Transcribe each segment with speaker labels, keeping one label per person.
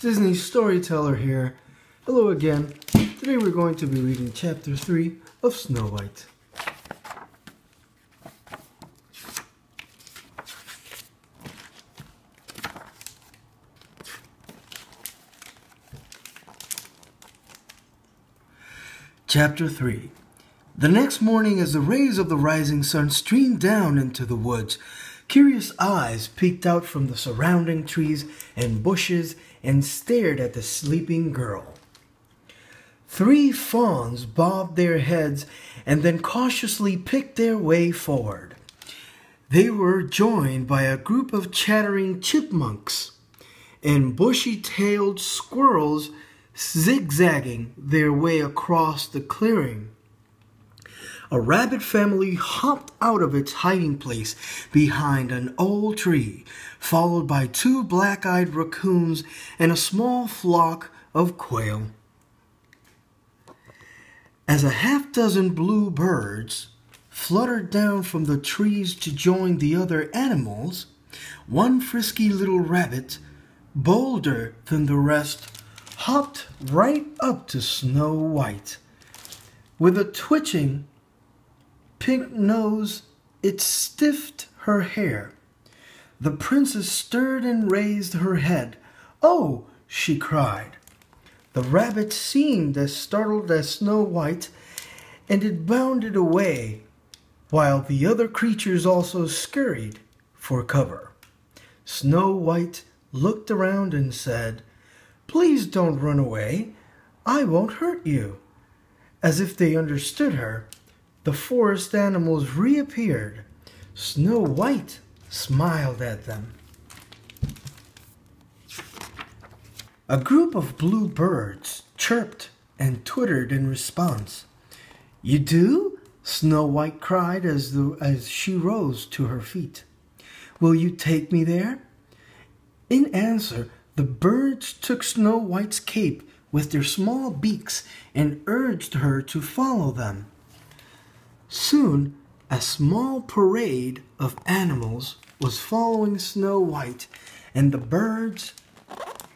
Speaker 1: Disney Storyteller here. Hello again. Today we're going to be reading Chapter 3 of Snow White. Chapter 3. The next morning, as the rays of the rising sun streamed down into the woods, curious eyes peeked out from the surrounding trees and bushes and stared at the sleeping girl. 3 fawns bobbed their heads and then cautiously picked their way forward. They were joined by a group of chattering chipmunks and bushy-tailed squirrels zigzagging their way across the clearing. A rabbit family hopped out of its hiding place behind an old tree, followed by 2 black-eyed raccoons and a small flock of quail. As a half-dozen blue birds fluttered down from the trees to join the other animals, one frisky little rabbit, bolder than the rest, hopped right up to Snow White. With a twitching pink nose, it stiffed her hair. The princess stirred and raised her head. "Oh!" she cried. The rabbit seemed as startled as Snow White, and it bounded away, while the other creatures also scurried for cover. Snow White looked around and said, "Please don't run away. I won't hurt you." As if they understood her, the forest animals reappeared. Snow White smiled at them. A group of blue birds chirped and twittered in response. "You do?" Snow White cried as she rose to her feet. "Will you take me there?" In answer, the birds took Snow White's cape with their small beaks and urged her to follow them. Soon, a small parade of animals was following Snow White and the birds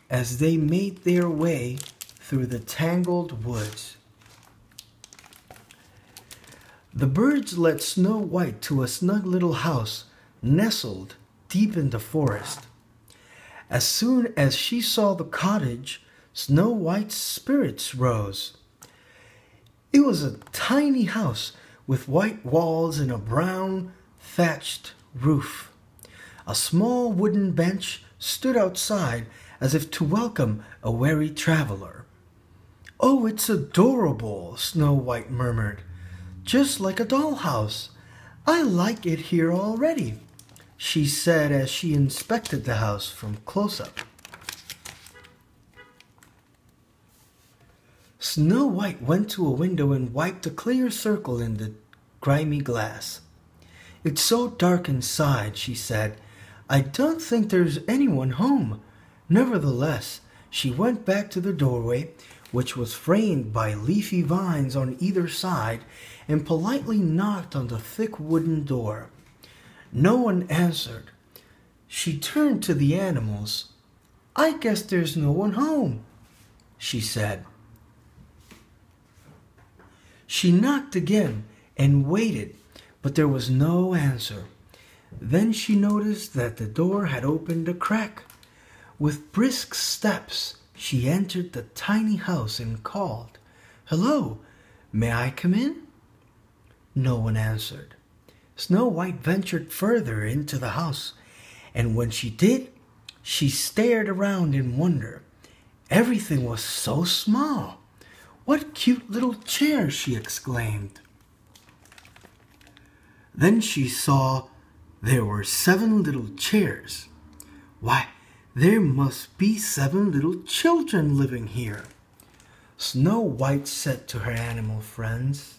Speaker 1: as they made their way through the tangled woods. The birds led Snow White to a snug little house nestled deep in the forest. As soon as she saw the cottage, Snow White's spirits rose. It was a tiny house with white walls and a brown thatched roof. A small wooden bench stood outside as if to welcome a weary traveler. "Oh, it's adorable," Snow White murmured. "Just like a dollhouse. I like it here already," she said as she inspected the house from close up. Snow White went to a window and wiped a clear circle in the grimy glass. "It's so dark inside," she said. "I don't think there's anyone home." Nevertheless, she went back to the doorway, which was framed by leafy vines on either side, and politely knocked on the thick wooden door. No one answered. She turned to the animals. "I guess there's no one home," she said. She knocked again and waited, but there was no answer. Then she noticed that the door had opened a crack. With brisk steps, she entered the tiny house and called, "Hello, may I come in?" No one answered. Snow White ventured further into the house, and when she did, she stared around in wonder. Everything was so small. "What cute little chairs!" she exclaimed. Then she saw there were 7 little chairs. "Why, there must be 7 little children living here," Snow White said to her animal friends.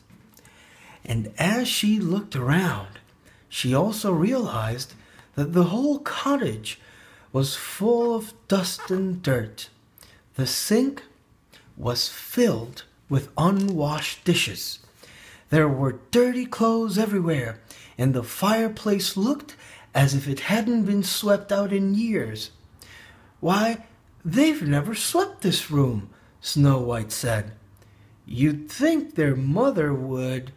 Speaker 1: And as she looked around, she also realized that the whole cottage was full of dust and dirt. The sink was filled with unwashed dishes. There were dirty clothes everywhere, and the fireplace looked as if it hadn't been swept out in years. "Why, "They've never swept this room," Snow White said. "You'd think their mother would."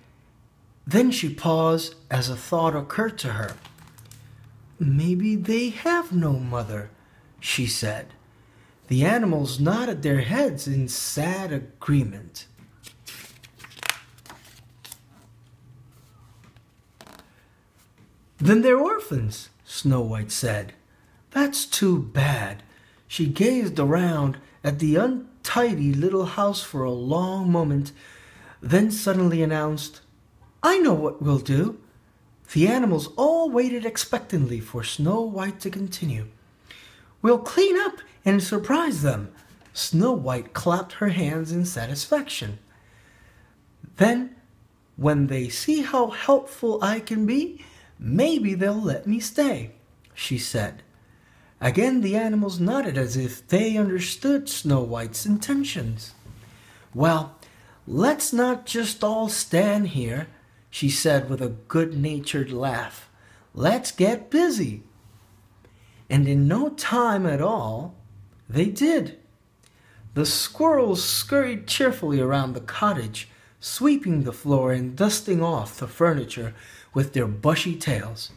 Speaker 1: Then she paused as a thought occurred to her. "Maybe they have no mother," she said. The animals nodded their heads in sad agreement. "Then they're orphans," Snow White said. "That's too bad." She gazed around at the untidy little house for a long moment, then suddenly announced, "I know what we'll do." The animals all waited expectantly for Snow White to continue. "We'll clean up and surprise them." Snow White clapped her hands in satisfaction. "Then, when they see how helpful I can be, maybe they'll let me stay," she said. Again the animals nodded as if they understood Snow White's intentions. "Well, let's not just all stand here," she said with a good-natured laugh. "Let's get busy." And in no time at all, they did. The squirrels scurried cheerfully around the cottage, sweeping the floor and dusting off the furniture with their bushy tails.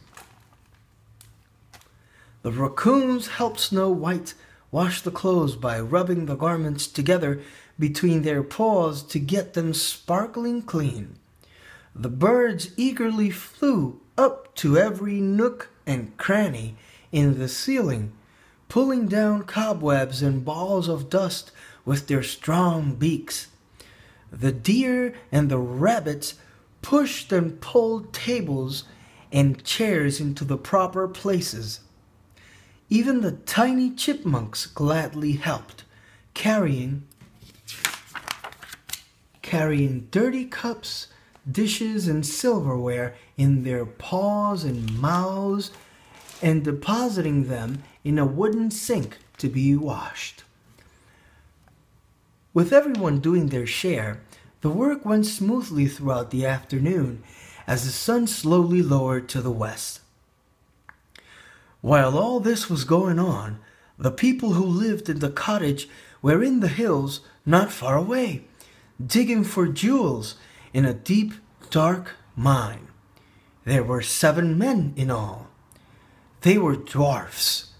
Speaker 1: The raccoons helped Snow White wash the clothes by rubbing the garments together between their paws to get them sparkling clean. The birds eagerly flew up to every nook and cranny in the ceiling, pulling down cobwebs and balls of dust with their strong beaks. The deer and the rabbits pushed and pulled tables and chairs into the proper places. Even the tiny chipmunks gladly helped, carrying dirty cups, dishes, and silverware in their paws and mouths and depositing them in a wooden sink to be washed. With everyone doing their share, the work went smoothly throughout the afternoon as the sun slowly lowered to the west. While all this was going on, the people who lived in the cottage were in the hills not far away, digging for jewels in a deep, dark mine. There were 7 men in all. They were dwarfs,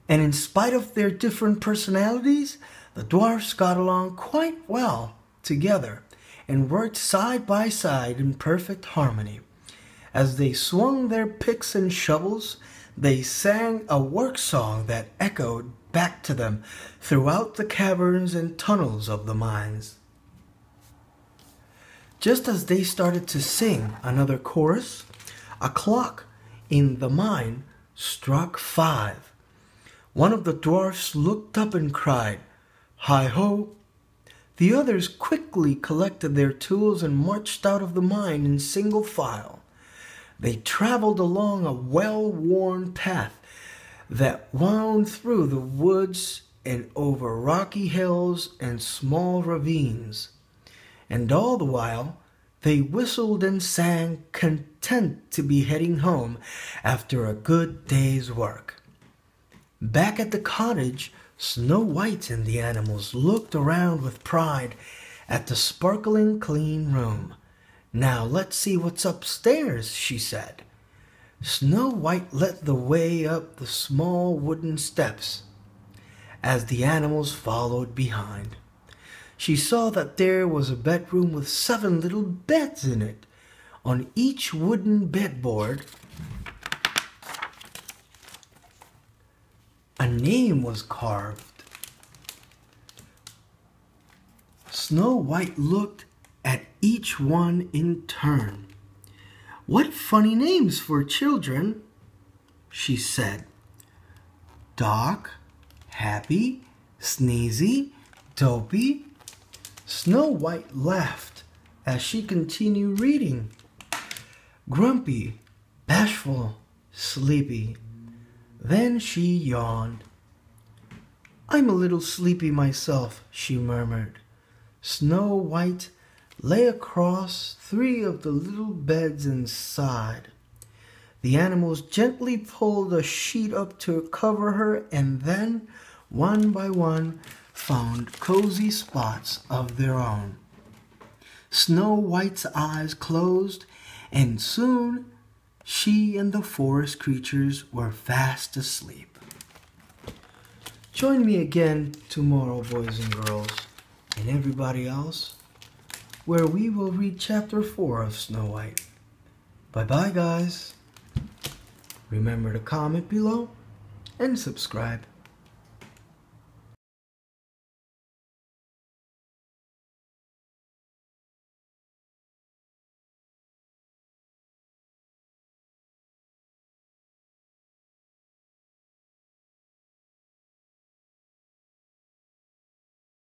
Speaker 1: and in spite of their different personalities, the dwarfs got along quite well together and worked side by side in perfect harmony. As they swung their picks and shovels, they sang a work song that echoed back to them throughout the caverns and tunnels of the mines. Just as they started to sing another chorus, a clock in the mine struck 5. One of the dwarfs looked up and cried, "Hi-ho!" The others quickly collected their tools and marched out of the mine in single file. They traveled along a well-worn path that wound through the woods and over rocky hills and small ravines. And all the while, they whistled and sang, content to be heading home after a good day's work. Back at the cottage, Snow White and the animals looked around with pride at the sparkling clean room. "Now let's see what's upstairs," she said. Snow White led the way up the small wooden steps, as the animals followed behind. She saw that there was a bedroom with 7 little beds in it. On each wooden bedboard, a name was carved. Snow White looked at each one in turn. "What funny names for children," she said. "Doc, Happy, Sneezy, Dopey." Snow White laughed as she continued reading. "Grumpy, Bashful, Sleepy." Then she yawned. "I'm a little sleepy myself," she murmured. Snow White lay across 3 of the little beds and sighed. The animals gently pulled a sheet up to cover her and then one by one, found cozy spots of their own. Snow White's eyes closed, and soon she and the forest creatures were fast asleep. Join me again tomorrow, boys and girls, and everybody else, where we will read Chapter 4 of Snow White. Bye-bye, guys. Remember to comment below and subscribe.